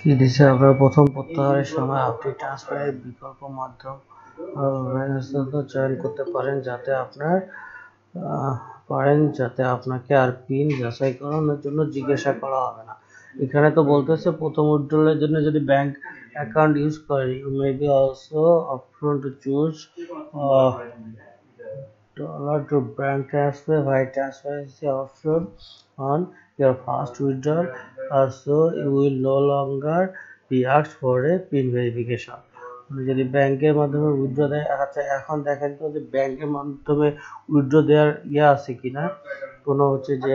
কি দিছে আপনার প্রথম প্রত্যাহারের সময় আপনি ট্রান্সফারের বিকল্প মাধ্যম চয়ন করতে পারেন যাতে আপনাকে আর পিন যাচাইকরণের জন্য জিজ্ঞাসা করা হবে না। এখানে তো বলতেছে প্রথম উইথড্রলের জন্য যদি ব্যাংক অ্যাকাউন্ট ইউজ করেন, you may be also option to choose dollar to bank transfer while transparency option on your first withdrawal, so you will no longer be asked for a PIN verification. যদি ব্যাংকের মাধ্যমে withdraw দেয়, আচ্ছা এখন দেখেন তো যে ব্যাংকের মাধ্যমে উইথড্র দেওয়ার আছে কিনা, কোনো হচ্ছে যে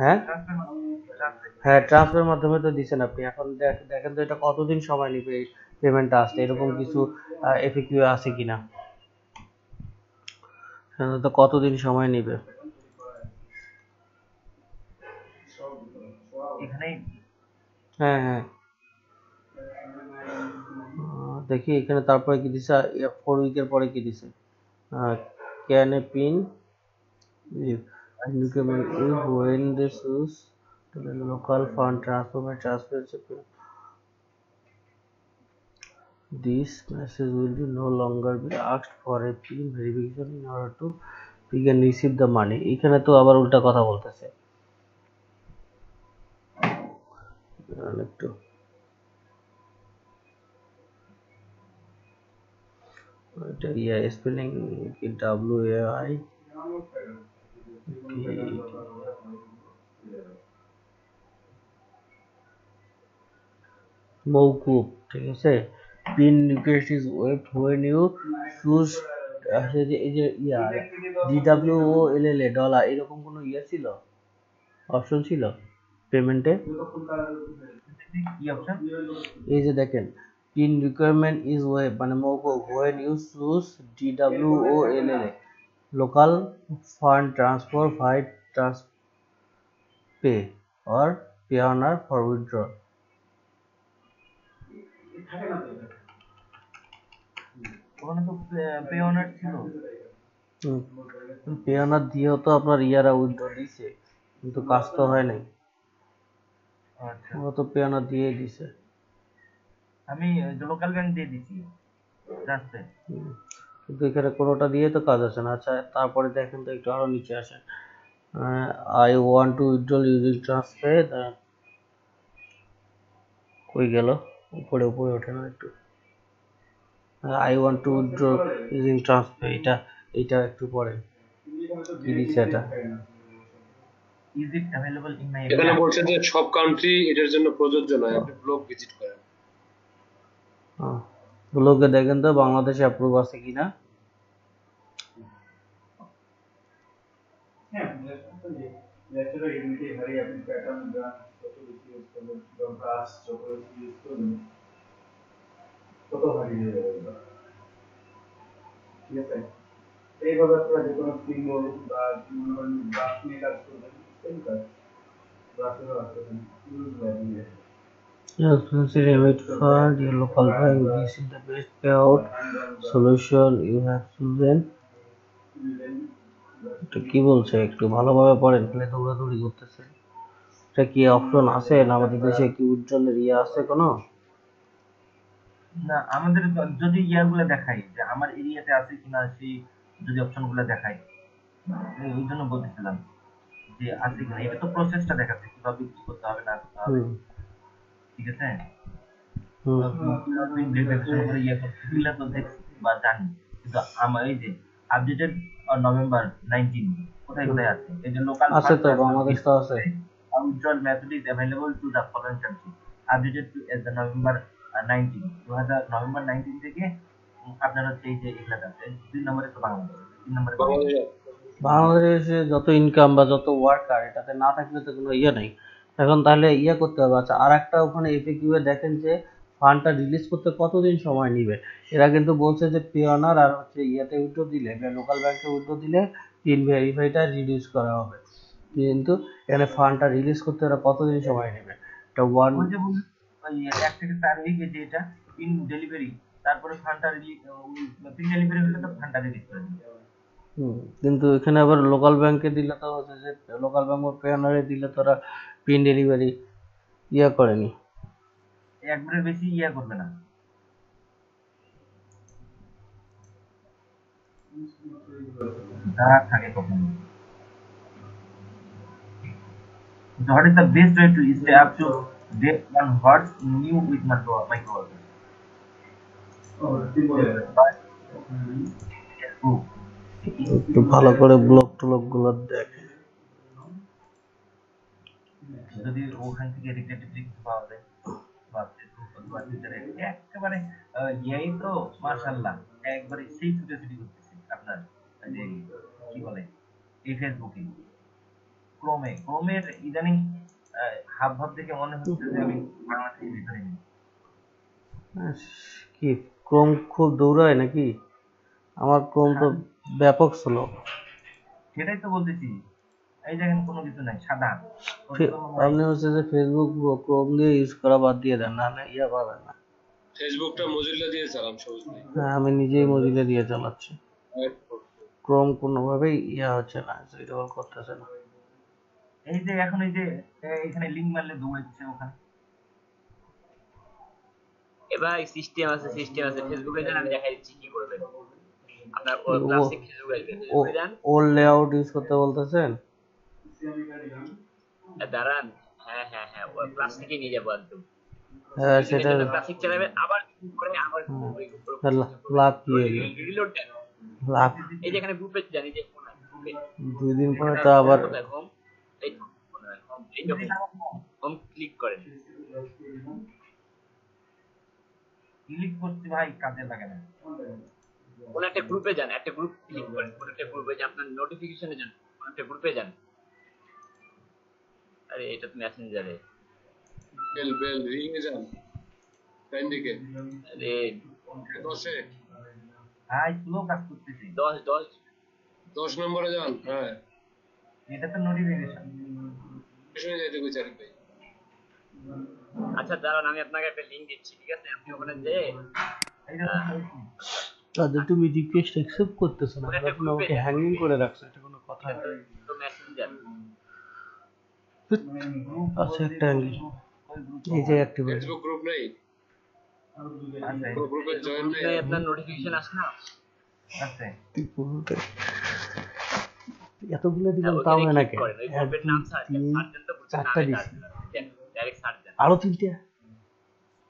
হ্যাঁ হ্যাঁ ট্রান্সফারের মাধ্যমে তো দিচ্ছেন আপনি। এখন দেখেন তো এটা কতদিন সময় নেবে এই পেমেন্টটা আসতে, এরকম কিছু এফএকিউ আছে কিনা, তো কতদিন সময় নেবে হ্যাঁ হ্যাঁ দেখি এখানে তারপরে কি দিছে, 4 উইকের পরে কি দিছে, can A pin when this is local fund transfer this message will be no longer be asked for a PIN verification in order to we can receive the money. এখানে তো আবার উল্টা কথা বলতেছে একটু, এটা স্পেলিং কি WAI মৌকুব, ঠিক আছে। Pin request is waved when you choose এই যে DWOLLA ডলার, এরকম কোনো ছিল, অপশন ছিল পেমেন্টে। এই যে দেখেন পিন রিকোয়ারমেন্ট ইজ ওয়েব মানে মৌকুব when you choose DWOLLA local fund transfer ভাই pay or Payoneer for withdrawal. Payoneer দিয়েও তো আপনার ইয়ারা উইথড্র দিছে, কিন্তু কাজ তো হয় নাই। ও তো পেওনার দিয়ে দিছে, আমি লোকাল ব্যাংক দিয়ে দিছি কিন্তু এখানে কোনোটা দিয়ে তো কাজ আছে না। আচ্ছা তারপরে দেখেন তো একটু আরো নিচে আসেন, I want to withdrawal using transfer, কই গেল, উপরে উপরে ওঠে না একটু, I want to withdrawal using transfer, এটা একটু পরে কি দিছে এটা, is it available in my এখানে বলছে যে সব কান্ট্রি এটার জন্য প্রযোজ্য নয়, আপনি ব্লগ ভিজিট করেন। ব্লগে দেখেন তো বাংলাদেশে অ্যাপ্রুভ আছে কিনা। এইভাবে আপনারা যে কোনো সিম্বল বা ব্রাশ নিয়ে কাজ করবেন, সেম কাজ ব্রাশেরও আসতেছেন Remit fund, your local bank, this is the best payout solution you have chosen. এটা কি বলছে একটু ভালোভাবে পড়েন, খালি দৌড়াদৌড়ি করতেছে। এটা কি অপশন আছে না আমাদের দেশে কি উজ্জ্বলের আছে কোনো? না আমাদের যদি ইয়াগুলো দেখাই যে আমার এরিয়াতে আছে কিনা, সেই যদি অপশনগুলো দেখাই, ওই জন্য বলতেছিলাম যে আছে কিনা। এটা তো প্রসেসটা দেখাচ্ছে কিভাবে কি করতে হবে না করতে হবে, ঠিক আছে। ইয়ে তো দেখছি বা জানি, কিন্তু আমার এই যে আপডেটেড নভেম্বর 19 কোথায় কোথায় আছে, এই যে লোকাল আছে তো বাংলাদেশ তো আছে। withdrawal method is available to the following countries updated to as the November 19 November 19 থেকে আপনার হচ্ছে এই যে এগুলা আছে। 2 নম্বরে তো বাংলাদেশ, 3 নম্বরে বাংলাদেশে যত ইনকাম বা যত ওয়ার্কার এটাতে না থাকলে তো কোনো নাই। এখন তাহলে করতে হবে। আচ্ছা আর একটা ওখানে এফএকিউ এ দেখেন যে ফান্ডটা রিলিজ করতে কতদিন সময় নেবে। এরা কিন্তু বলছে যে পেওনার আর হচ্ছে ইয়েতে উইথড্র দিলে, লোকাল ব্যাংকে উইথড্র দিলে পিন ভেরিফাইটা রিডিউস করা হবে, কিন্তু এখানে ফান্ডটা রিলিজ করতে এরা কতদিন সময় নেবে। এটা ওয়ান ওই 1 থেকে 4 উইক যে এটা পিন ডেলিভারি, তারপরে ফান্ডটা পিন ডেলিভারি হলে তো ফান্ডটা রিলিজ করে দিবে। কিন্তু এখানে আবার লোকাল ব্যাংকে দিলে তো হচ্ছে যে লোকাল ব্যাংক বা পেওনারে দিলে তো ওরা পিন ডেলিভারি ইয়া করেনি। একবারে বেশি ইয়া করবে না। যা থাকে তখন। What is the best way to stay up to date on what's new with microworkers? Facebook, একটু ভালো করে ব্লগ টলগ গুলো দেখে। যদি ওখান থেকে রিলেটেড কিছু পাওয়া যায় বা ফেসবুক অথবা টুইটারে একেবারে ইয়াই তো মাশাআল্লাহ একবারে সেই ছুটাছুটি করতেছে আপনার এই যে কি বলে এই ফেসবুকে ক্রোমের ইদানিং হাব ভাব দেখে মনে হচ্ছে যে আমি বাংলাদেশের ভিতরে নেই। কি ক্রোম খুব দৌড়ায় নাকি? আমার ক্রোম তো ব্যাপক স্লো। সেটাই তো বলতেছি, এই দেখেন কোনো কিছু নাই, সাদা। আপনি হচ্ছে যে ফেসবুক ক্রোম দিয়ে ইউজ করা বাদ দিয়ে দেন, না হলে ইয়া পাবেন না। ফেসবুকটা মজিলা দিয়ে চালান সহজ নেই। হ্যাঁ, আমি নিজেই মজিলা দিয়ে চালাচ্ছি। ক্রোম কোনোভাবেই ইয়া হচ্ছে না, সুইটেবল করতেছে না। এই যে এখন এই যে এখানে লিংক মারলে দৌড়াচ্ছে ওখানে। এবার সিস্টেম আছে ফেসবুকে যান, আমি দেখাই দিচ্ছি কি করবেন। আপনার ক্লাসিক ফেসবুক আসবে, ফেসবুকে যান। ওল্ড লেআউট ইউজ করতে বলতেছেন? দাঁড়ান, হ্যাঁ হ্যাঁ হ্যাঁ, ওই ক্লাস থেকে নিয়ে যাবো একদম। হ্যাঁ, সেটা ক্লাসিক চালাবেন, আবার করে আবার লাভ কি হলো? রিলোড দেন। লাভ এই যে এখানে গ্রুপে জানি যে কোন গ্রুপে 2 দিন পরে তো আবার হোম, এই তো হোম ক্লিক করেন। ক্লিক করছি ভাই, কাজে লাগে না। কোন একটা গ্রুপে যান, একটা গ্রুপ ক্লিক করেন, কোন একটা গ্রুপে যান, আপনার নোটিফিকেশনে যান, কোন একটা গ্রুপে যান। আরে এটা তো মেসেঞ্জারে। বেল রিং এ যান, ডান দিকে। আরে 10 এ ভাই স্লো কাজ করতেছি। 10 নম্বরে যান। হ্যাঁ, এটা তো নোটিফিকেশন। শুনে যাইতে কই চারি ভাই। আচ্ছা দাঁড়ান, আমি আপনাকে একটা লিংক দিচ্ছি, ঠিক আছে? আপনি ওখানে যে তাদের তুমি রিকোয়েস্ট অ্যাকসেপ্ট করতেছ না, আপনি আমাকে হ্যাঙ্গিং করে রাখছো, এটা কোনো কথা? তো মেসেঞ্জার আচ্ছা, একটা হ্যাঙ্গিং এই যে অ্যাক্টিভেট ফেসবুক গ্রুপ নাই, গ্রুপে জয়েন নাই। আপনার নোটিফিকেশন আসে না? আছে এতগুলো দিলাম তাও হয় না কেন? ওই গ্রুপের নাম সার্চ দেন, তো বুঝছেন? 4টা দিছি, ডাইরেক্ট সার্চ দেন। আরো 3টা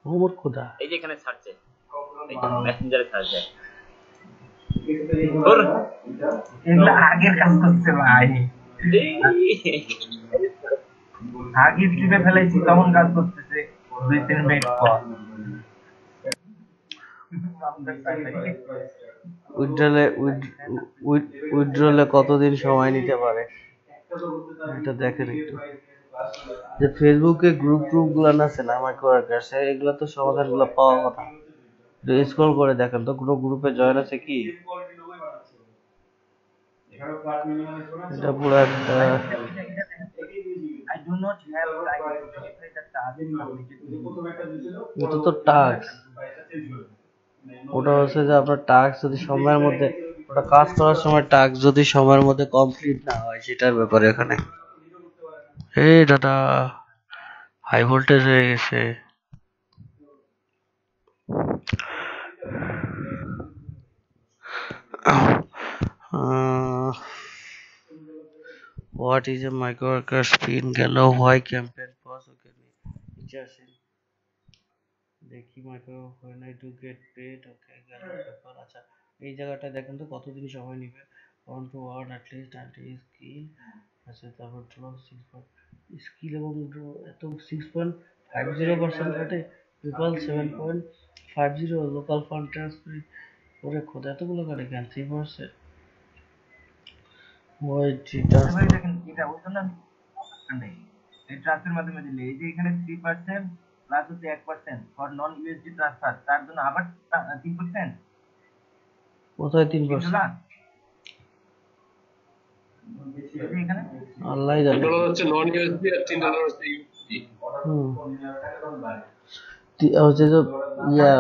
হোমওয়ার্ক কোথা? এই যে এখানে সার্চে, এই যে মেসেঞ্জারে সার্চ দেন। এগুলো আগের কাজ করছে ভাই, আগে টিপে ফেলাইছি তখন কাজ করতেছে 2-3 মিনিট পর। উইথড্রলে কতদিন সময় নিতে পারে এটা দেখেন একটু। যে ফেসবুকে গ্রুপ গুলো আছে না মাইক্রোওয়ার্কার্স, এগুলো তো সমাধান গুলো পাওয়ার কথা। স্ক্রল করে দেখেন তো গ্রুপে জয়েন আছে কি? এটা পুরো একটা I do not have time to verify the task submitted. এটা তো টাস্ক, ওটা হচ্ছে যে আপনার টাস্ক যদি সময়ের মধ্যে, ওটা কাজ করার সময় টাস্ক যদি সময়ের মধ্যে কমপ্লিট না হয় সেটার ব্যাপারে এখানে। এই ডাটা হাই ভোল্টেজ হয়ে গেছে। What is a microworker spin গেল? Why campaign pause? Okay, নিচে আসেন দেখি micro when I do get paid. Okay, গেল ব্যাপার। আচ্ছা, এই জায়গাটা দেখেন তো কতদিন সময় নেবে। on to earn at least until skill। আচ্ছা, তারপর draw 6 স্কিল এবং এত 6.50% রেটে পিপল 7.50 লোকাল ফান্ড ট্রান্সফার। ওরে খোদা, এতগুলো কাটে কেন? 3%। ভাই দেখেন এটা ওই জন্য নেই, এই ট্রান্সফারের মাধ্যমে দিলে এই যে এখানে 3% প্লাস হচ্ছে 1% ফর নন ইউএসডি ট্রান্সফার, তার জন্য আবার 3%। কোথায় 3%? এখানে আল্লাহ জানে। $1 হচ্ছে নন ইউএসডি আর $3 হচ্ছে ইউএসডি। হচ্ছে যে ইয়া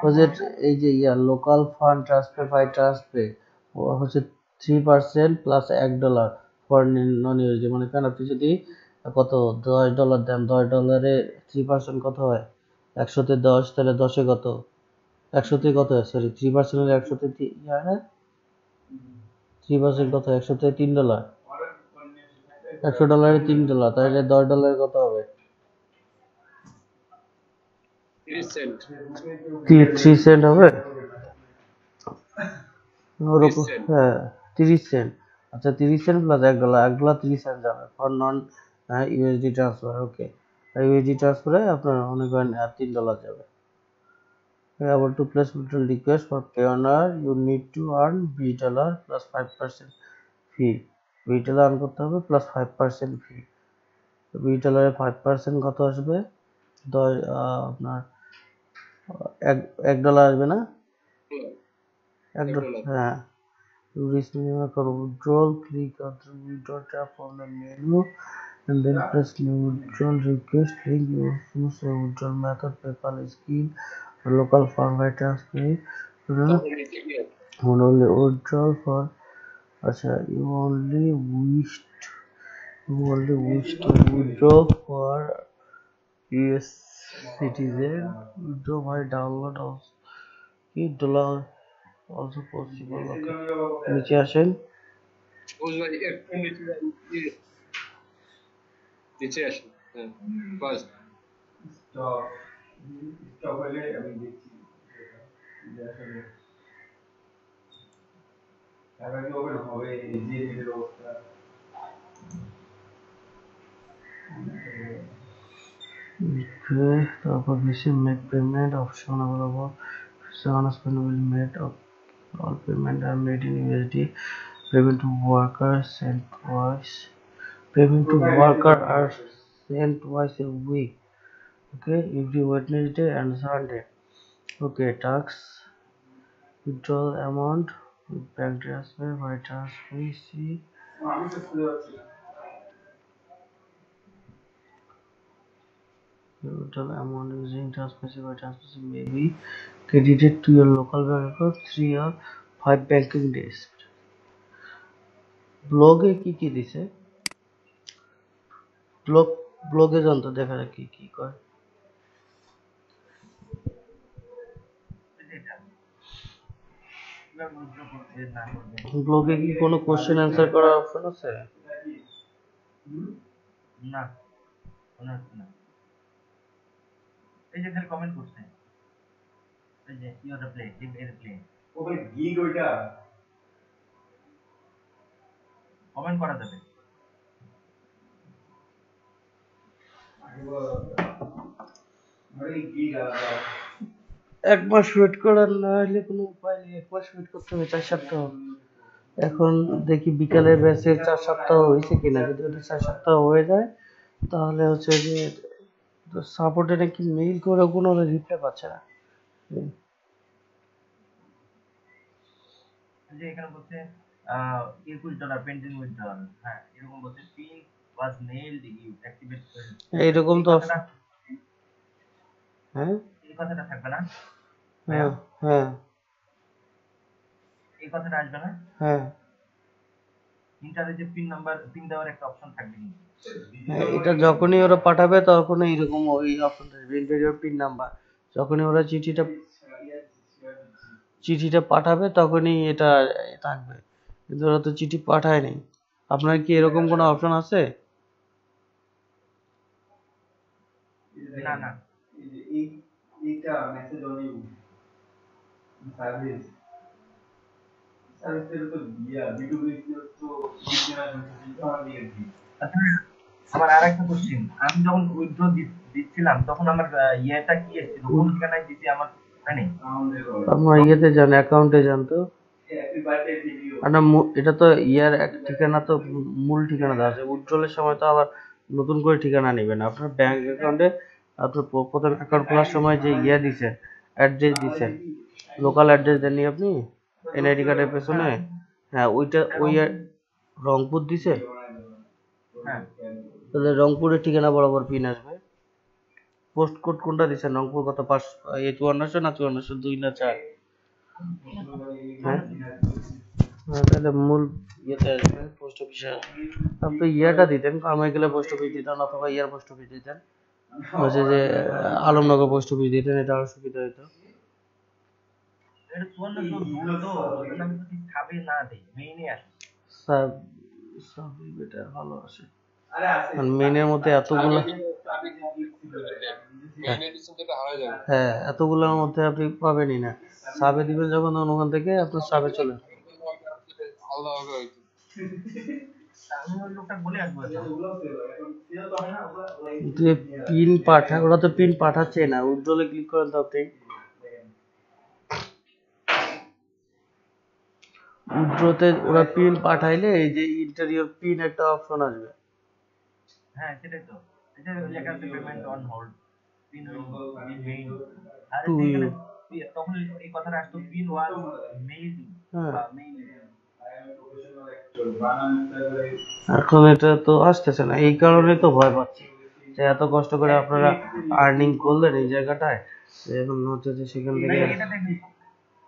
হচ্ছে এই যে ইয়া local fund transfer by transfer হচ্ছে 3% প্লাস $1 ফর নন ইউএসডি। মানে কেন আপনি যদি কত $10 দেন, $10 3% কত হয়? 100-তে 10, তাহলে 10-এ কত? 100-তে কত হয়? সরি 3% হলে 100-তে হয় না? 3% কত? 100-তে $3, $100 $3, তাহলে $10 কত হবে? 30 সেন্ট। 3 সেন্ট হবে ওরকম। 30 সেন্ট। হ্যাঁ 30 সেন্ট। আচ্ছা 30 সেন্ট প্লাস $1 3 সেন্ট যাবে for non USD transfer. Okay, USD ট্রান্সফারে আপনার মনে করেন $3 যাবে। Able to place withdrawal request for pioneer, you need to earn $20 plus 5% fee. $20 earn করতে হবে প্লাস 5% ফি। $20 5% কত আসবে? আপনার $1 আসবে না? $1, হ্যাঁ। To reach minimum account withdrawal, click on the withdraw tab from the menu and then press new withdrawal request link. You choose a withdrawal method, PayPal, Scheme, or local firm by transfer. Only withdrawal for you only wish to withdraw for US citizen. Withdraw by download of $8 also possible. Okay, নিচে আসেন। নিচে আসুন। হ্যাঁ bus stop হলে আমি দেখছি যে আসলে টাকা কি ওপেন হবে, যে এর অবস্থা। Okay, তারপর বেশি make payment option available. Announcement will made of all payment are made in USD. Payment to worker sent twice. Payment to worker are sent twice a week. Okay, every Wednesday and Sunday. Okay, tax withdrawal amount with bank transfer by transfer. See, আমি তো খুঁজে পাচ্ছি না। withdrawal amount using transfer by transfer may be credited to your local bank account 3 or 5 banking days. ব্লগে কি কি দিছে? ব্লগে যান তো দেখা যাক কি কি কয়। ব্লগে কি কোনো কোশ্চেন অ্যান্সার করার অপশন আছে? না, মনে হচ্ছে না। এই যে খালি কমেন্ট করছে, এই যে ইউ আর প্লে এয়ারপ্লেন ও ভাই গিগ ওইটা কমেন্ট করা যাবে। আরে গিগ আলাদা। 1 মাস ওয়েট করার না হলে কোনো উপায় নেই। 1 মাস ওয়েট করতে হবে, 4 সপ্তাহ। এখন দেখি বিকালের ব্যাচে 4 সপ্তাহ হয়েছে কিনা। যদি ওটা 4 সপ্তাহ হয়ে যায় তাহলে হচ্ছে যে সাপোর্টে নাকি মেইল করে কোনো রিপ্লাই পাচ্ছে না। যে এখানে বলছে $21 পেন্ডিং উইথড্রল। হ্যাঁ এরকম বলছে, পিন ওয়াজ মেইলড ইউ অ্যাক্টিভেট। এইরকম তো হ্যাঁ এই কথাটা থাকবে না? হ্যাঁ হ্যাঁ এই কথাটা আসবে না? হ্যাঁ ইন্টারে যে পিন নাম্বার, পিন দেওয়ার একটা অপশন থাকবে কিন্তু। হ্যাঁ, এটা যখনই ওরা পাঠাবে তখনই এরকম ওই অপশন থাকবে, এন্টার ইওর পিন নাম্বার। যখনই ওরা চিঠিটা পাঠাবে তখনই এটা থাকবে, কিন্তু ওরা তো চিঠি পাঠায়নি। আপনার কি এরকম কোনো অপশন আছে? না না, এইটা মেসেজ অনলি সার্ভিস সার্ভিসের তো দিয়া বিটুবি তো বিজ্ঞান বিজ্ঞান দিয়ে দিই। আচ্ছা আমার আরেকটা কোশ্চেন, আমি যখন উইথড্র দিচ্ছিলাম তখন আমার ইয়েটা কি এসেছিল, কোন ঠিকানায় দিছি আমার জানি? আপনার ইয়েতে যান, অ্যাকাউন্টে যান তো। হ্যাপি বার্থডে ভিডিও আপনার এটা তো ইয়ার এক ঠিকানা, তো মূল ঠিকানা দেওয়া আছে। উইথড্রলের সময় তো আবার নতুন করে ঠিকানা নেবেন। আপনার ব্যাংক অ্যাকাউন্টে আপনার প্রথম অ্যাকাউন্ট খোলার সময় যে ইয়ে দিছেন, অ্যাড্রেস দিছেন, লোকাল অ্যাড্রেস দেননি আপনি এনআইডি কার্ডের পেছনে? হ্যাঁ ওইটা ওই রংপুর দিছে, হ্যাঁ তাহলে রংপুরের ঠিকানা বরাবর পিন আসবে। পোস্ট কোড কোনটা দিছেন? রংপুর কত 5400 না 5402 না 4? হ্যাঁ তাহলে মূল ইয়েতে আসবে, পোস্ট অফিসে আসবে। আপনি ইয়েটা দিতেন, কারমাইকেলের পোস্ট অফিস দিতেন অথবা ইয়ার পোস্ট অফিস দিতেন, হচ্ছে যে আলমনগর পোস্ট অফিস দিতেন, এটা আরো সুবিধা হতো। এটা 5400 দূর তো, ওই জন্য আমি যদি সাবে না দিই, মেইনে আসি। সাব সাব এটা ভালো আছে, কারণ মেইনের মধ্যে এতগুলো, হ্যাঁ এতগুলোর মধ্যে আপনি পাবেনই না। সাবে দিবেন যখন, তখন ওখান থেকে আপনার সাবে চলে আসবে। আমি ওই লোকটা বলে আসবো এখন। কিন্তু পিন পাঠা, ওরা তো পিন পাঠাচ্ছে না। উইথড্রলে ক্লিক করেন তো আপনি, উইথড্রতে ওরা পিন পাঠাইলে এই যে ইন্টেরিয়র পিন একটা অপশন আসবে। হ্যাঁ সেটাই তো, এই যে লেখা আছে পেমেন্ট অন হোল্ড, পিন মেইন। আর টু ইউ, এখানে তখন এই কথাটা আসতো, পিন ওয়াজ মেইল হ্যাঁ বা মেইল। এখন এটা তো আসতেছে না, এই কারণে তো ভয় পাচ্ছি যে এত কষ্ট করে আপনারা আর্নিং করলেন এই জায়গাটায়, এখন হচ্ছে যে সেখান থেকে এটা দেখি,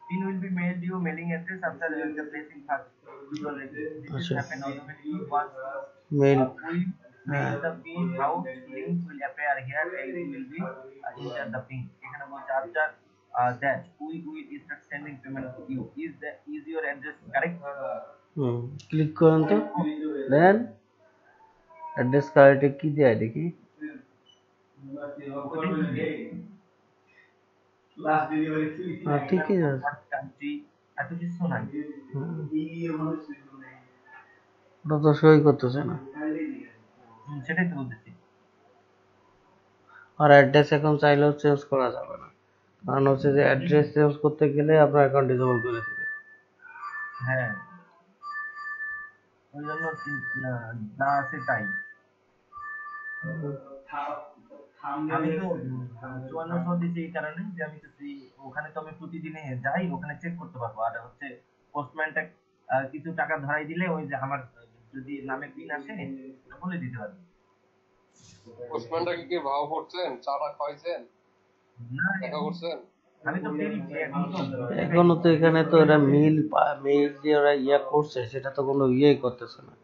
pin will be mailed you mailing address after the placing first withdrawal request. This is আচ্ছা happen automatically once mail, we হ্যাঁ mail the pin out, link will appear here and you will be enter the pin. এখানে বলছে after that we will start sending payment to you. Is your address correct? Click করেন তো, দেন address কার্ডে কি দেয় দেখি। হ্যাঁ ঠিকই আছে, Country এত কিছু নাই। ওটা তো সই করতেছে না। সেটাই তো বলতেছি। আর অ্যাড্রেস এখন চাইলেও চেঞ্জ করা যাবে না, কারণ হচ্ছে যে অ্যাড্রেস চেঞ্জ করতে গেলে আপনার অ্যাকাউন্ট ডিসেবল করে দেবে। হ্যাঁ ওই জন্য যা আছে তাই। আমি তো 5400 দিছি এই কারণে যে আমি তো ওখানে তো আমি প্রতিদিনে যাই, ওখানে চেক করতে পারবো। আর হচ্ছে পোস্টম্যানটা কিছু টাকা ধরাই দিলে ওই যে আমার যদি নামে পিন আসে বলে দিতে পারবে। পোস্টম্যানটা কি ভাও করছেন, চাটা খাইছেন, না দেখা করছেন? আমি তো ফ্রি, এখনো তো এখানে তো ওরা মেইল যে ওরা ইয়া করছে সেটা তো কোনো ইয়েই করতেছে না।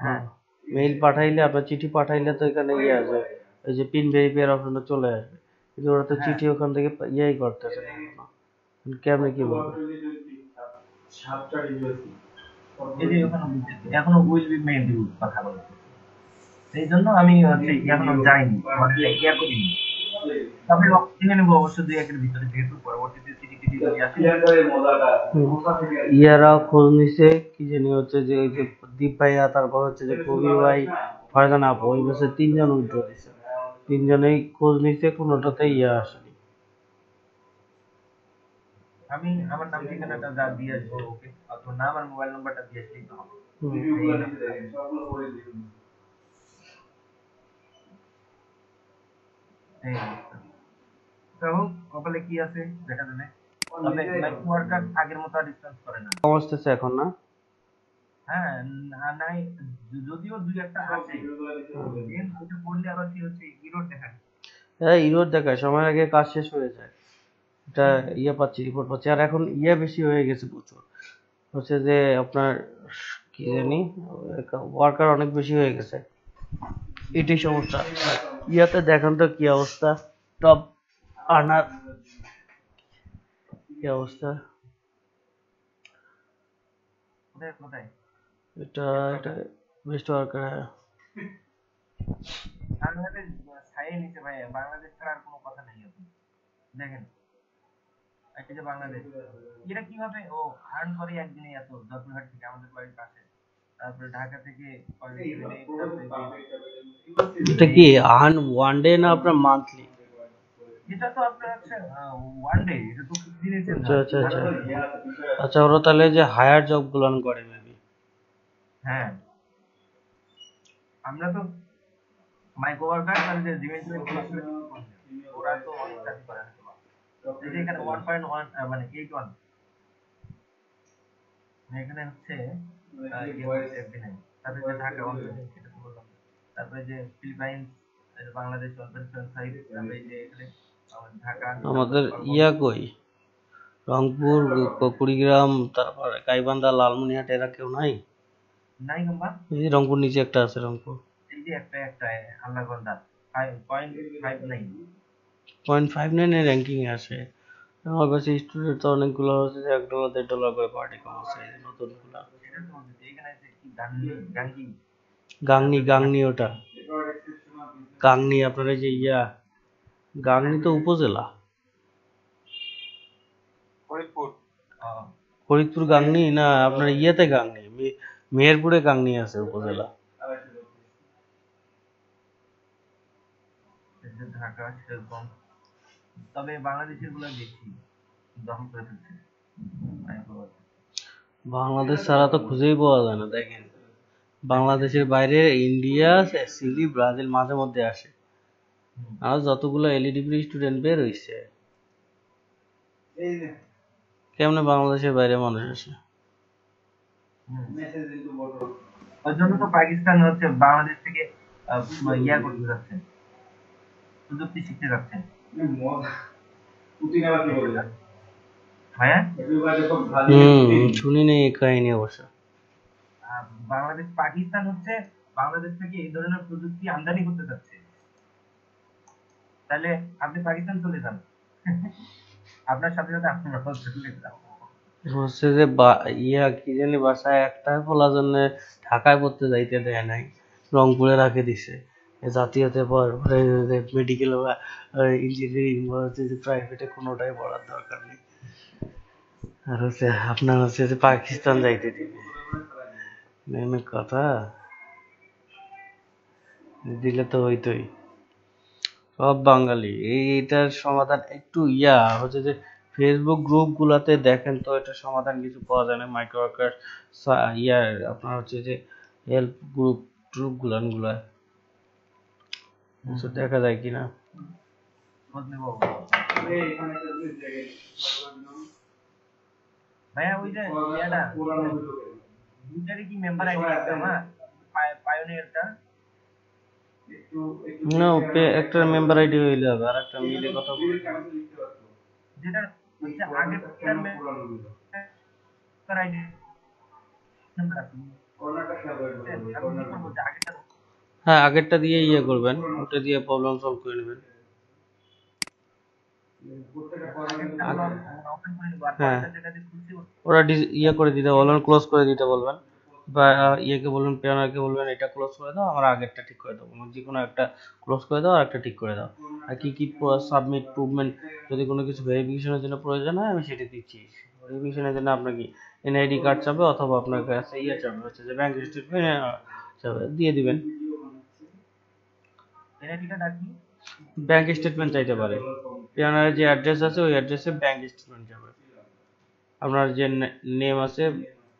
হ্যাঁ মেইল পাঠাইলে, আপনার চিঠি পাঠাইলে তো এখানে ইয়ে আসবে, ওই যে পিন ভেরিফায়ার অপশনটা চলে আসবে, কিন্তু ওরা তো চিঠি ওখান থেকে ইয়েই করতেছে না এখনো। কেমনে কি বলবো, এই যে ওখানে বলতেছে এখনো উইল বি মেড ইউ কথা বলছে, সেই জন্য আমি হচ্ছে এখনো যাইনি, মানে ইয়া করিনি। তবে কিনে নেবো অবশ্য 2-1 এর ভিতরে, যেহেতু পরবর্তীতে চিঠি টিঠি যদি আসে। ইয়ারাও খোঁজ নিছে কি জানি, হচ্ছে যে ওই যে দীপ ভাইয়া, তারপর হচ্ছে যে কবির ভাই, ফারজানা আপু, ওই বছর 3 জন উইথড্র দিছে, 3 জনেই খোঁজ নিছে, কোনোটাতে ইয়া আসেনি। আমি আমার নাম ঠিকানাটা যা দিয়ে আসবো ওকে, অথবা নাম আর মোবাইল নাম্বারটা দিয়ে আসলেই তো হবে। এই অবস্থা। তো কপালে কি আছে দেখা যাবে। তবে নেটওয়ার্কার আগের মতো আর ডিসকাস করে না। আসতেছে এখন না, হ্যাঁ নাই, যদিও 2-1টা আছে, ওটা পড়লে আবার কি হচ্ছে ইরোর দেখায়। হ্যাঁ ইরোর দেখায়, সময়ের আগে কাজ শেষ হয়ে যায়, এটা ইয়ে পাচ্ছি, রিপোর্ট পাচ্ছি। আর এখন ইয়ে বেশি হয়ে গেছে প্রচুর, হচ্ছে যে আপনার কি জানি ওয়ার্কার অনেক বেশি হয়ে গেছে, এটাই সমস্যা। ইয়াতে দেখেন তো কি অবস্থা, টপ আর্নার কি অবস্থা, কোথায় কোথায় এটা এটা বেস্ট ওয়ার্কার। হ্যাঁ বাংলাদেশ ছাইয়ে নিচে ভাই, বাংলাদেশ ছাড়া আর কোনো কথা নেই এখন। দেখেন এই যে বাংলাদেশ, এরা কিভাবে ও আর্ন করে একদিনে এত, জয়পুরহাট থেকে আমাদের বাড়ির পাশে, তারপরে ঢাকা থেকে এটা কি আর্ন ওয়ান ডে না আপনার মান্থলি? এটা তো আপনার হচ্ছে ওয়ান ডে, এটা তো দিনের চেঞ্জ আচ্ছা আচ্ছা আচ্ছা আচ্ছা, ওরা তাহলে যে হায়ার জব গুলান করে মেবি। হ্যাঁ আমরা তো মাইক্রো ওয়ার্কার আর যে জিমেন্ট ওরা তো অনেক কাজ করে না। এই যে এখানে 1.1 মানে 81, এখানে হচ্ছে FB9, তারপরে যে ঢাকা 1, এটা তো বললাম, তারপরে যে ফিলিপাইন্স, বাংলাদেশ 1.75, তারপরে যে এখানে ঢাকা আমাদের ইয়া কই, রংপুর, কুড়িগ্রাম, তারপর গাইবান্ধা, লালমনিরহাট এরা কেউ নাই? নাই কিংবা এই রংপুর নিচে একটা আছে রংপুর। এই যে একটা আল্লাহগন্ধা 5.59 0.59 এর র্যাঙ্কিং এ আসে। আমার কাছে স্টুডেন্ট তো অনেকগুলো আছে, যে $1 $1.5 করে পার্টি কম আছে নতুনগুলা। এটা তো এখানে আছে কি গাঙ্গি গাংনি ওটা গাংনি, আপনার এই যে গাংনি তো উপজেলা। ফরিদপুর। ফরিদপুর গাংনি না, আপনার গাংনি, মেহেরপুরে গাংনি আছে উপজেলা। ঢাকা সেরকম, তবে বাংলাদেশের গুলো বেশি দখল করে ফেলছে। বাংলাদেশ ছাড়া তো খুঁজেই পাওয়া যায় না। দেখেন, বাংলাদেশের বাইরে ইন্ডিয়া, চিলি, ব্রাজিল মাঝে মধ্যে আসে। আর যতগুলো এলইডি স্টুডেন্ট বের হইছে, কেমনে বাংলাদেশের বাইরে মানুষ আসে? ওই জন্য তো পাকিস্তান হচ্ছে বাংলাদেশ থেকে ইয়া করতে যাচ্ছে, প্রযুক্তি শিখতে যাচ্ছে। ভাইয়া শুনি নেই এই কাহিনী অবশ্য। বাংলাদেশ পাকিস্তান হচ্ছে বাংলাদেশ থেকে এই ধরনের প্রযুক্তি আমদানি করতে যাচ্ছে। তাহলে আপনি পাকিস্তান চলে যান, আপনার সাথে সাথে আপনার চলে যান। হচ্ছে যে কি জানি বাসায় একটা বলার জন্য ঢাকায় পড়তে যাইতে দেয় নাই, রংপুরে রাখে দিছে। জাতীয়তে পরে মেডিকেল বা ইঞ্জিনিয়ারিং বা হচ্ছে যে প্রাইভেটে কোনোটাই পড়ার দরকার নেই। আর হচ্ছে আপনার হচ্ছে যে পাকিস্তান যাইতে দিবে, মেন কথা দিলে তো হইতোই। সব বাঙালি এইটার সমাধান একটু হচ্ছে যে ফেসবুক গ্রুপ গুলাতে দেখেন তো, এটা সমাধান কিছু পাওয়া যায় না। মাইক্রো ওয়ার্কার আপনার হচ্ছে যে হেল্প গ্রুপ গুলা দেখা যায় কিনা। ভাইয়া ওই যে দুইটারই কি মেম্বার আইডি আমার পায়োনিয়ারটা? না, একটা মেম্বার আইডি হইলে হবে, আর একটা মিলে কথা বলে। যেটা হচ্ছে আগের মেম্বার আইডি হ্যাঁ, আগেরটা দিয়ে করবেন, ওটা দিয়ে প্রবলেম সলভ করে নেবেন। হ্যাঁ, ওরা করে দিতে বলবেন, ক্লোজ করে দিতে বলবেন, বা বলবেন, পেয়ানারকে বলবেন এটা ক্লোজ করে দাও, আমার আগেরটা ঠিক করে দাও, যে কোনো একটা ক্লোজ করে দাও আর একটা ঠিক করে দাও। আর কি কি সাবমিট প্রুভমেন্ট, যদি কোনো কিছু ভেরিফিকেশনের জন্য প্রয়োজন হয় আমি সেটা দিচ্ছি। ভেরিফিকেশনের জন্য আপনার কি এনআইডি কার্ড চাবে, অথবা আপনার কাছে চাবে, হচ্ছে যে ব্যাংক স্টেটমেন্ট চাবে, দিয়ে দিবেন। ব্যাংক স্টেটমেন্ট চাইতে পারে, পেয়ানারের যে অ্যাড্রেস আছে ওই অ্যাড্রেসে ব্যাংক স্টেটমেন্ট যাবে। আপনার যে নেম আছে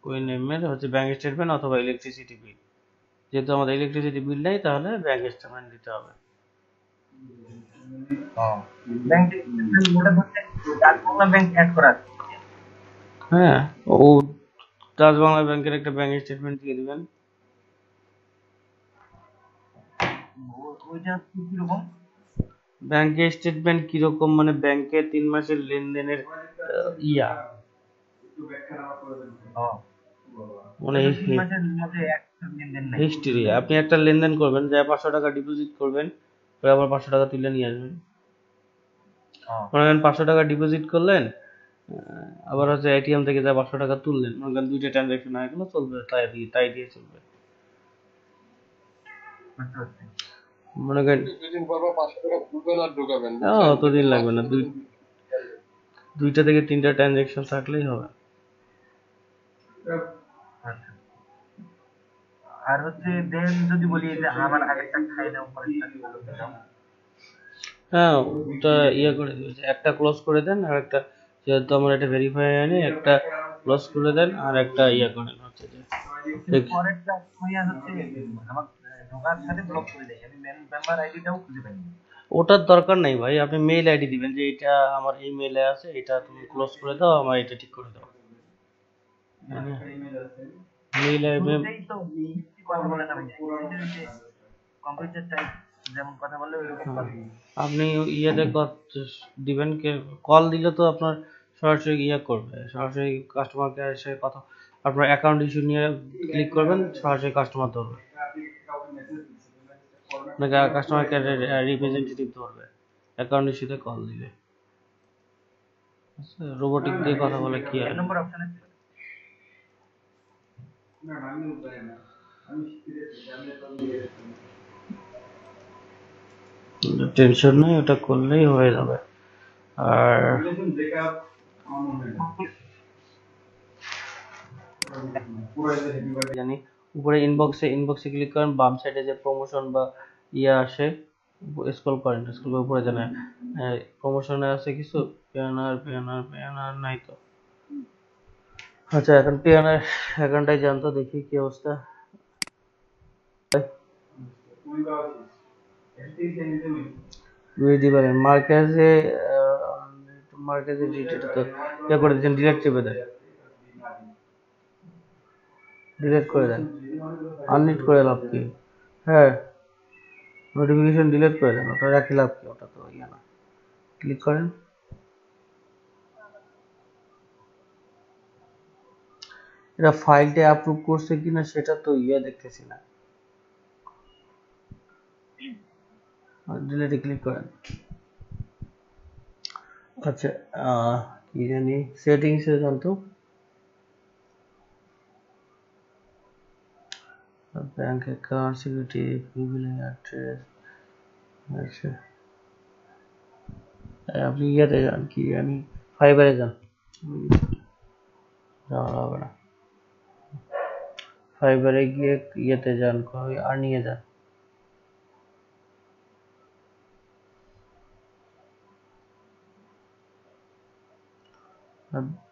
ওই নেমের হচ্ছে ব্যাংক স্টেটমেন্ট অথবা ইলেকট্রিসিটি বিল। যেহেতু আমাদের ইলেকট্রিসিটি বিল নেই, তাহলে ব্যাংক স্টেটমেন্ট দিতে হবে। হ্যাঁ, ও ডাচ বাংলা ব্যাংকের একটা ব্যাংক স্টেটমেন্ট দিয়ে দিবেন। ব্যাংকের স্টেটমেন্ট কিরকম মানে ব্যাংকে 3 মাসের লেনদেনের মানে হিস্ট্রি। আপনি একটা লেনদেন করবেন, যা 500 টাকা ডিপোজিট করবেন, আবার 500 টাকা তুলে নিয়ে আসবেন। 500 টাকা ডিপোজিট করলেন, আবার হচ্ছে এটিএম থেকে যা 500 টাকা তুললেন, মনে করেন 2টা ট্রানজাকশন হয়ে গেল, চলবে, তাই দিয়ে চলবে। মনে করেন দুদিন পর 500 টাকা তুলবেন আর ঢোকাবেন, অতদিন লাগবে না, 2টা থেকে 3টা ট্রানজাকশন থাকলেই হবে। আর হচ্ছে দেন যদি বলি যে আমার আগেরটা খাই দাও, হ্যাঁ, ওটা করে দিবেন, একটা ক্লোজ করে দেন, আর একটা, যেহেতু আমার এটা ভেরিফাই হয়নি, একটা ক্লোজ করে দেন আর একটা করেন, হচ্ছে যে পরেরটা হচ্ছে আমার ঢোকার সাথে ব্লক করে দেয়, আমি মেম্বার আইডিটাও খুঁজে পাই না। ওটার দরকার নাই ভাই, আপনি মেইল আইডি দিবেন যে এটা আমার এই মেইলে আছে, এটা তুমি ক্লোজ করে দাও, আমার এটা ঠিক করে দাও। মেইল আইডি তো কথা বলে না, কম্পিউটার টাইপ যেমন কথা বললে ওইরকম আপনি দিবেন, কল দিলে তো আপনার সরাসরি ইয়ে করবে, সরাসরি কাস্টমার কেয়ারের সাথে কথা, আপনার অ্যাকাউন্ট ইস্যু নিয়ে ক্লিক করবেন, সরাসরি কাস্টমার ধরবে, আপনাকে কাস্টমার কেয়ারের রিপ্রেজেন্টেটিভ ধরবে, অ্যাকাউন্ট ইস্যুতে কল দিবে। রোবোটিক দিয়ে কথা বলে কি এক হয়? নম্বর অপশনে ছিল। না না আমি উপায় না, আমি শিখেছি জানলে তো আমি টেনশন নেই, ওটা করলেই হয়ে যাবে। আর রিলেশন ব্রেকআপ অন হয় না পুরো যে হ্যাপি বার্থডে জানি উপরে ইনবক্সে ক্লিক করেন, বাম সাইডে যে প্রমোশন বা ইয়ে আসে, স্ক্রল করেন, স্ক্রল করে উপরে জানেন প্রমোশনে আছে কিছু, পেয়ানার নাই তো। আচ্ছা এখন পেয়ানার অ্যাকাউন্টটাই জানতো, দেখি কি অবস্থা। তুই তো আছিস এসটি সেন্ড দিবি বুঝে দিবেন মার্কেজে ডিটেটা তো ইয়ে করে দিচ্ছেন, ডিলেট চেপে দেন, ডিলেট করে দেন, আনলিট করে লাভ কি? হ্যাঁ, নোটিফিকেশন ডিলিট করে দেন, ওটা রাখি লাভ কি, ওটা তো ইয়ে না। ক্লিক করেন, এটা ফাইলটা অ্যাপ্রুভ করছে কিনা সেটা তো ইয়ে দেখতেছি না, ডিলিটে ক্লিক করেন। আচ্ছা কি জানি সেটিংসে যান তো, bank account, security, billing address. আচ্ছা আপনি ইয়েতে যান, কি জানি ফাইবারে যান, যাওয়া হবে না, ফাইবারে গিয়ে ইয়েতে যান, আর্নিংয়ে যান,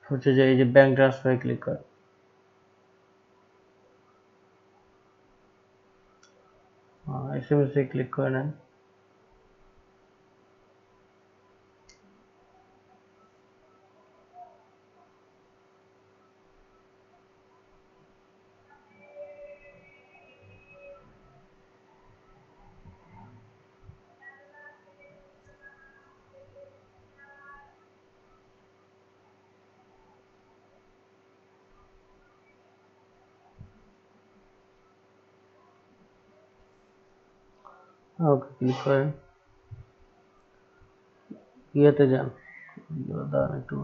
হচ্ছে যে এই যে ব্যাংক ট্রান্সফারে ক্লিক করেন, এসএমএস এ ক্লিক করে নেন, ওকে ক্লিক করেন, ইয়েতে যান, দাঁড়ান একটু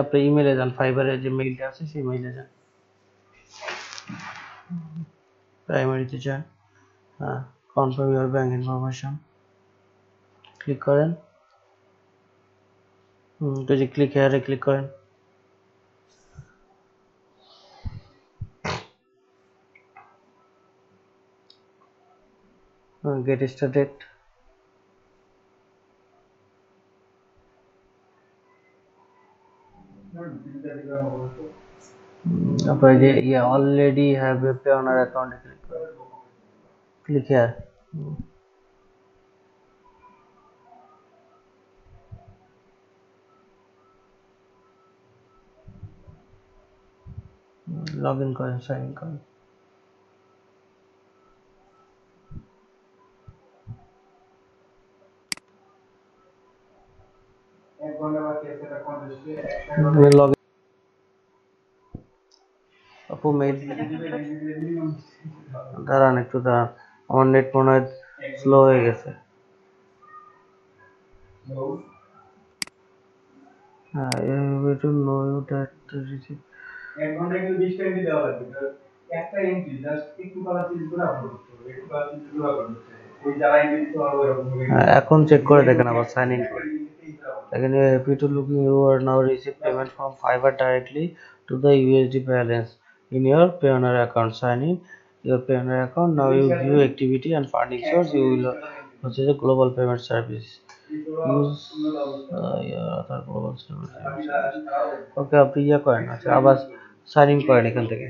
আপনার ইমেলে যান, ফাইবারের যে মেইলটা আছে সেই মেইলে যান, প্রাইমারিতে যান, হ্যাঁ confirm your bank information click করেন, তো যে ক্লিক হেয়ারে ক্লিক করেন, গেট স্টার্টেড, তারপরে যে already have a pay honour অ্যাকাউন্টে ক্লিক করেন, ক্লিক হেয়ার, লগ ইন করেন, সাইন ইন করেন, এক ঘন্টা বাকি আছে এটা কন্টেস্টে লগ আপু মেইল, দাঁড়ান একটু দাঁড়ান, আমার নেট মনে হয় স্লো হয়ে গেছে, হ্যাঁ একটু নো দ্যাট রিসিভ, এক ঘন্টা কিন্তু 20 টা এন্ট্রি দেওয়া লাগবে একটা এন্ট্রি জাস্ট একটু কালার চেঞ্জ করে আপলোড করতে হবে, একটু কালার চেঞ্জ করে আপলোড করতে হবে, ওই যারা এন্ট্রি দিতে পারবে এরকম হবে। এখন চেক করে দেখেন, আবার সাইন ইন করে again you are happy to looking, you are now receive payment from Fiverr directly to the USD balance in your Payoneer account. Sign in your Payoneer account, now you view activity and funding source, you will which is a global payment service, use your other global service. Okay আপনি ইয়ে করেন, আচ্ছা আবার sign in করেন এখান থেকে,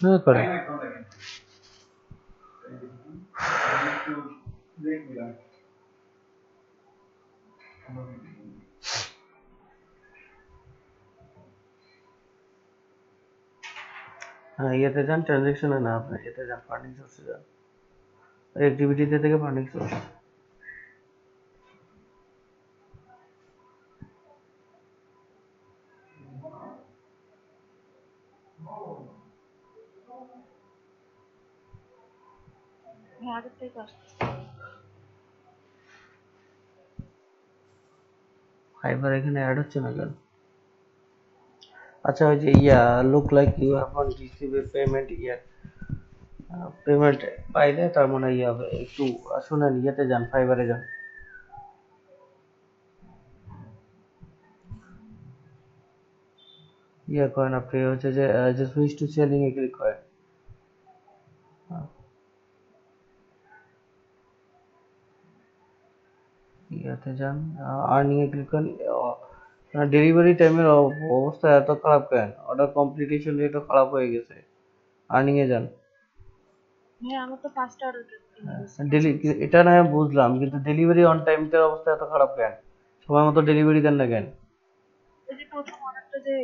হ্যাঁ করেন, হ্যাঁ ইয়েতে যান, ট্রানজেকশনে না, আপনার ইয়েতে যান, ফান্ডিং সোর্সে যান, অ্যাক্টিভিটিতে থেকে ফান্ডিং সোর্স, হ্যাঁ আগেরটাই তো আসছে। ফাইবার এখানে অ্যাড হচ্ছে না কেন? আচ্ছা ওই যে look like you have not receive a payment ইয়ার, পেমেন্ট পাইলে তার মানে হবে একটু শুনেন, যান ফাইবারে যান। করেন আপনি হচ্ছে যে switch to selling A click করেন। যান, আর্নিং এ ক্লিক করেন। ডেলিভারি টাইমের অবস্থা এত খারাপ কেন? অর্ডার কমপ্লিটেশন রেট খারাপ হয়ে গেছে। আর্নিং এ যান। হ্যাঁ আমার তো 5টা অর্ডার এটা না বুঝলাম, কিন্তু ডেলিভারি অন টাইমটার অবস্থা এত খারাপ কেন? সময় মতো ডেলিভারি দেন না কেন? ওই যে প্রথম অর্ডারটা যে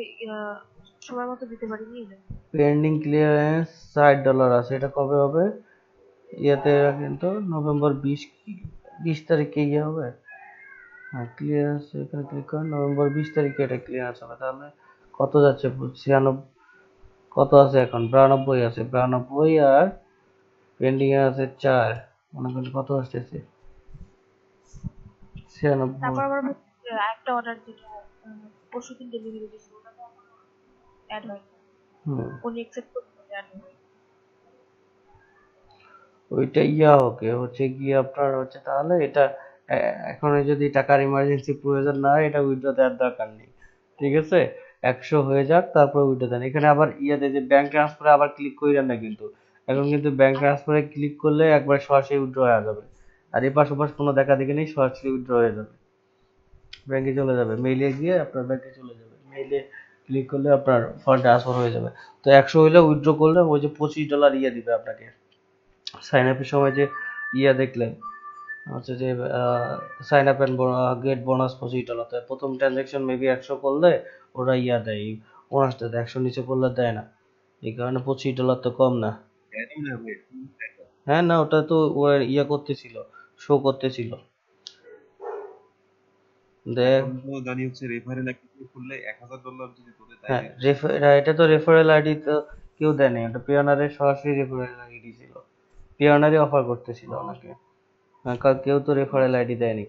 সময় মতো দিতে পারিনি। পেন্ডিং ক্লিয়ারেন্স $60 আছে, এটা কবে হবে? কিন্তু নভেম্বর 20 তারিখে হবে। হ্যাঁ ক্লিয়ারেন্স এখানে ক্লিক করেন, নভেম্বর 20 তারিখে এটা ক্লিয়ারেন্স হবে। তাহলে কত যাচ্ছে? 96 কত আছে এখন? 92 আছে, 92 আর পেন্ডিং এ আছে 4, মনে করেন কত আসতেছে? 96। তারপর আবার একটা অর্ডার যেটা পরশুদিন ডেলিভারি দিয়েছিল ওটা তো অ্যাড হয়, উনি অ্যাকসেপ্ট করতে অ্যাড হয়। ওইটা ওকে হচ্ছে গিয়ে আপনার হচ্ছে তাহলে এটা এখন যদি টাকার ইমার্জেন্সি প্রয়োজন না হয় এটা উইথড্র দেওয়ার দরকার নেই, ঠিক আছে? 100 হয়ে যাক তারপর উইথড্র দেন। এখানে আবার যে ব্যাংক ট্রান্সফারে আবার ক্লিক করেন না কিন্তু, এখন কিন্তু ব্যাংক ট্রান্সফারে ক্লিক করলে একবার সরাসরি উইথড্র হয়ে যাবে, আর এপাশ ওপাশ কোনো দেখা দেখি নেই, সরাসরি উইথড্র হয়ে যাবে, ব্যাংকে চলে যাবে, মেইলে গিয়ে আপনার ব্যাংকে চলে যাবে, মেইলে ক্লিক করলে আপনার ফান্ড ট্রান্সফার হয়ে যাবে। তো 100 হইলে উইথড্র করলে ওই যে $25 দিবে আপনাকে। সাইন আপের সময় যে দেখলেন হচ্ছে যে sign up and get bonus $25, তো প্রথম ট্রানজাকশন মেবি 100 করলে ওরা দেয় বোনাসটা দেয়, 100 নিচে করলে দেয় না, এই কারণে $25 তো কম না। হ্যাঁ না ওটা তো করতেছিল, শো করতেছিল। দেখ জানি হচ্ছে রেফারেল অ্যাক্টিভিটি করলে $1000 যদি তোলে হ্যাঁ তাইলে এটা তো রেফারেল আইডি তো কেউ দেয়নি, ওটা পিওনারের সরাসরি রেফারেল আইডি ছিল, পিওনারই অফার করতেছিল ওনাকে, কেউ তো রেফারেল আইডি দেয়নি।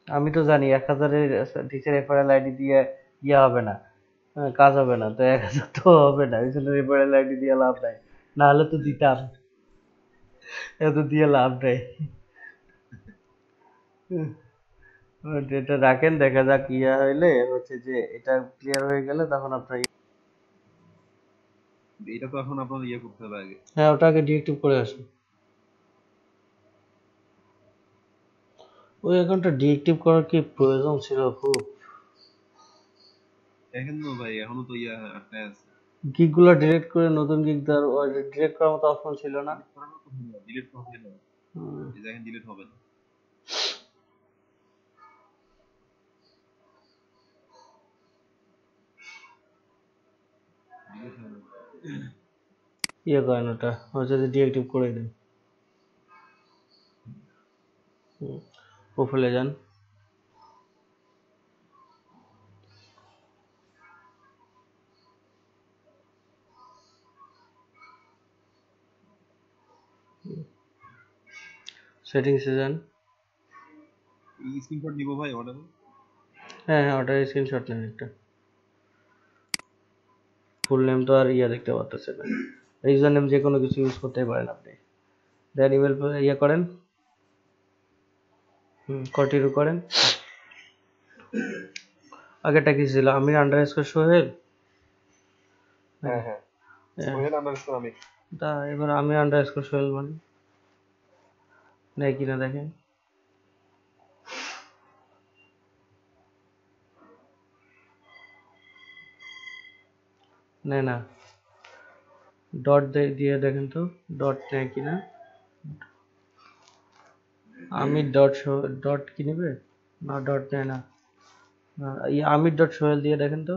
আমি তো জানি 1000-এর নিচে রেফারেল আইডি দিয়ে হবে না, কাজ হবে না, তো 1000 তো হবে না, ওই জন্য রেফারেল আইডি দিয়ে লাভ নাই, না হলে তো দিতাম, এত দিয়ে লাভ নাই। এটা রাখেন, দেখা যাক হইলে হচ্ছে যে এটা ক্লিয়ার হয়ে গেলে তখন আপনার এটা তো এখন আপনার করতে হবে আগে। হ্যাঁ ওটাকে ডিএক্টিভ করে আসুন। ওই অ্যাকাউন্টটা ডিএক্টিভ করার কি প্রয়োজন ছিল খুব? দেখেন না ভাই এখনো তো আটকায় আছে। গিগ গুলো ডিলিট করে নতুন গিগ দেওয়ার ডিলিট করার মতো অপশন ছিল না? ডিলিট হবে না, এই দেখেন ডিলিট হবে না। করেন ওটা হচ্ছে যে ডিএক্টিভ করে দেন। প্রোফাইলে যান, সেটিংসে যান। স্ক্রিনশট নিব ভাই অর্ডার? হ্যাঁ হ্যাঁ ওটার স্ক্রিনশট নেন একটা। ফুল নেম তো আর দেখতে পারতেছে না, ইউজার নেম যে কোনো কিছু ইউজ করতে পারেন আপনি। দেন ইমেল করেন, কন্টিনিউ করেন। আগেরটা কি ছিল? আমির আন্ডারস্কোর সোহেল। হ্যাঁ হ্যাঁ সোহেল আন্ডারস্কোর আমির। এবার আমির আন্ডারস্কোর সোহেল মানে নেই কিনা দেখেন। নেয় না, ডট দিয়ে দেখেন তো ডট নেয় কিনা। আমির ডট কি নেবে না, ডট নেয় না। আমির ডট সোহেল দিয়ে দেখেন তো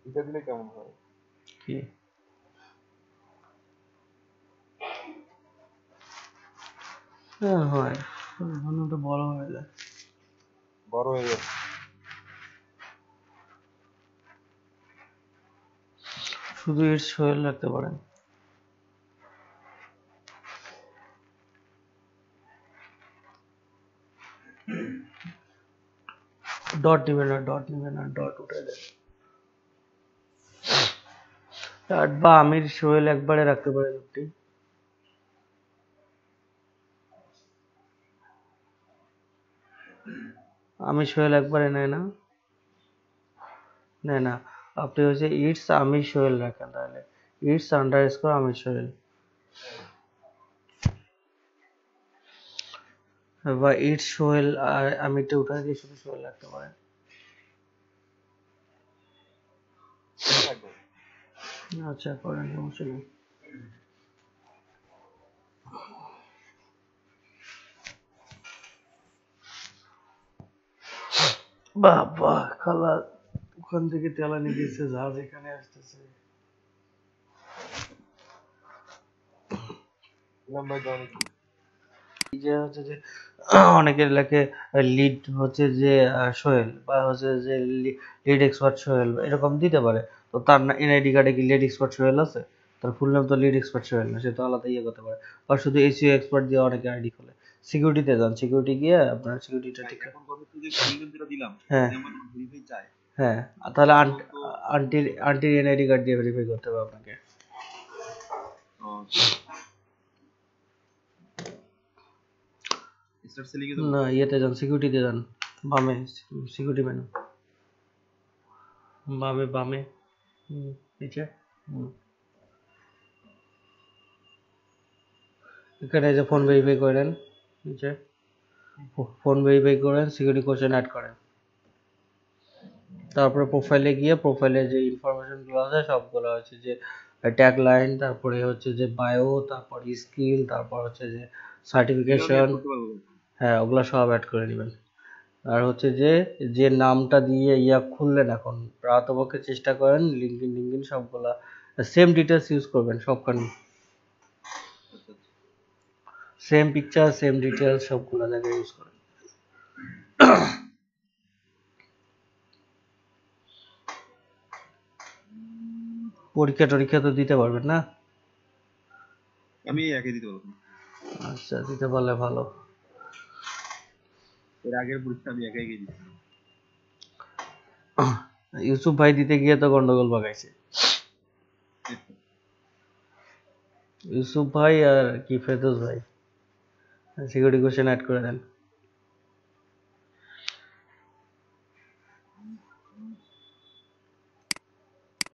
এটা দিলে কেমন হয়? কি হ্যাঁ হয়, ঘনটা বড় হয়ে যায়, বড় হয়ে যাবে। শুধু এর সোহেল রাখতে পারেন। ডট নিবে না, ডট উঠে দেয়। বা আমির সোহেল একবারে রাখতে পারে দুটি। আমির সোহেল একবারে নেয় না, নেয় না। আপনি হচ্ছে ইটস আমির সোহেল রাখেন, তাহলে ইটস আন্ডারস্কোর আমির সোহেল, বা ইটস সোহেল আর আমিরটা উঠে দিয়ে শুধু সোহেল রাখতে পারেন। আচ্ছা করেন, সমস্যা নেই। বাবা খালা ওখান থেকে তেলানি দিয়েছে, জাহাজ এখানে আসতেছে। যে হচ্ছে যে অনেকের লেখে লিড হচ্ছে যে সোহেল, বা হচ্ছে যে লিড এক্সপার্ট সোহেল, এরকম দিতে পারে। তো তার এনআইডি কার্ডে কি লিড এক্সপার্ট সোহেল আছে? তার ফুল নাম তো লিড এক্সপার্ট সোহেল না, সে তো আলাদা ইয়ে করতে পারে। আর শুধু এসইও এক্সপার্ট দিয়ে অনেকে আইডি খোলে। সিকিউরিটিতে যান, সিকিউরিটি গিয়ে আপনার সিকিউরিটিটা ঠিক এখন কথা হচ্ছে যে ফিঙ্গার যেটা দিলাম হ্যাঁ যদি আমার ভেরিফাই চায় হ্যাঁ, তাহলে তখন তো আন্টির এনআইডি কার্ড দিয়ে ভেরিফাই করতে হবে আপনাকে। স্টার্ট সেলিং এ দেবো। না ইয়েতে যান, সিকিউরিটিতে যান, বামে সিকিউরিটি মেনু, বামে নিচে এখানে যে ফোন ভেরিফাই করেন, নিচে ফোন ভেরিফাই করেন, সিকিউরিটি কোশ্চেন অ্যাড করেন। তারপরে প্রোফাইলে গিয়ে প্রোফাইলে যে ইনফরমেশনগুলো আছে সবগুলো হচ্ছে যে ট্যাগ লাইন, তারপরে হচ্ছে যে বায়ো, তারপর স্কিল, তারপর হচ্ছে যে সার্টিফিকেশন, হ্যাঁ ওগুলো সব অ্যাড করে নেবেন। আর হচ্ছে যে নামটা দিয়ে ইয়া খুললেন, এখন প্রাতপক্ষে চেষ্টা করেন লিঙ্কডিন সবগুলা সেম ডিটেলস ইউজ করবেন, সবখানে সেম পিকচার সেম ডিটেলস সবগুলা জায়গায় ইউজ করেন। পরীক্ষা টরীক্ষা তো দিতে পারবেন না? আমি একাই দিতে পারবো। আচ্ছা দিতে পারলে ভালো। এর আগের পরীক্ষা আমি একাই গিয়ে দিচ্ছি। ইউসুফ ভাই দিতে গিয়ে তো গন্ডগোল পাকাইছে। ইউসুফ ভাই আর কি ফেরদৌস ভাই, সিকিউরিটি কোশ্চেন অ্যাড করে দেন।